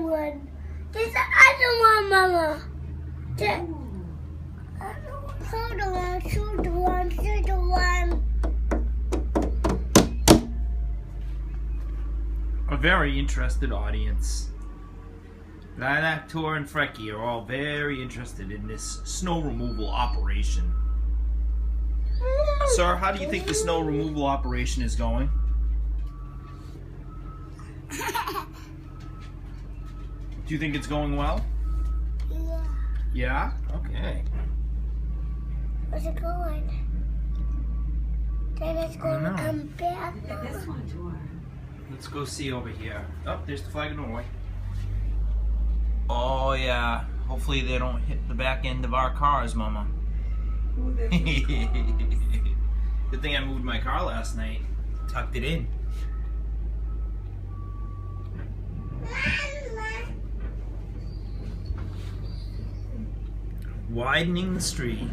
one. There's the other one, Mama. Show the one, show the one, show the one. A very interested audience. Lilac, Tor, and Frecky are all very interested in this snow removal operation. Sir, how do you think the snow removal operation is going? Do you think it's going well? Yeah. Yeah? Okay. Where's it going? Then it's going to come back. This one, Tor. Let's go see over here. Oh, there's the flag of Norway. Oh yeah. Hopefully they don't hit the back end of our cars, Mama. Ooh, there's Good thing I moved my car last night. Tucked it in. Widening the street.